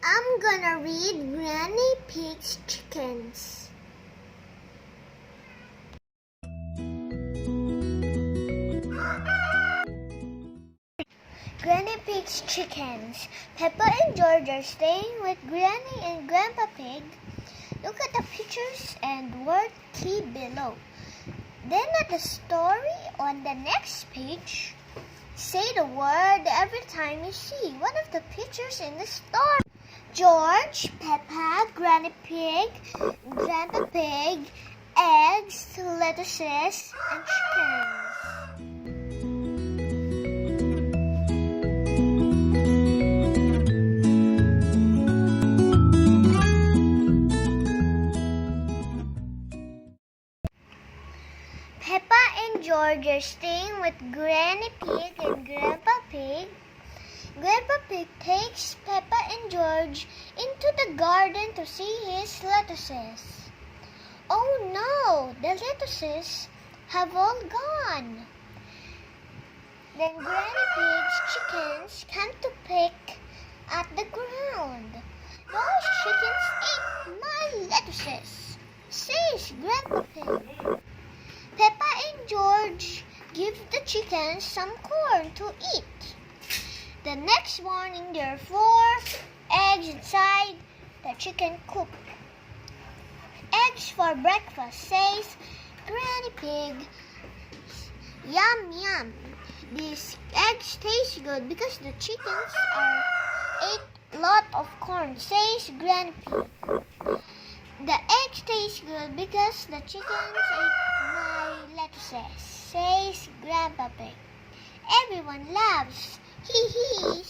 I'm gonna read Granny Pig's Chickens. Granny Pig's Chickens. Peppa and George are staying with Granny and Grandpa Pig. Look at the pictures and word key below. Then at the story on the next page, say the word every time you see one of the pictures in the story. George, Peppa, Granny Pig, Grandpa Pig, eggs, lettuces, and chickens. Peppa and George are staying with Granny Pig and Grandpa Pig. Grandpa Pig takes Peppa and George into the garden to see his lettuces. Oh no, the lettuces have all gone. Then Granny Pig's chickens come to pick at the ground. Those chickens ate my lettuces, says Grandpa Pig. Peppa and George give the chickens some corn to eat. The next morning, there are 4 eggs inside the chicken coop. Eggs for breakfast, says Granny Pig. Yum, yum. These eggs taste good because the chickens ate a lot of corn, says Granny Pig. The eggs taste good because the chickens ate my lettuces, says Grandpa Pig. Everyone laughs. Hee hee.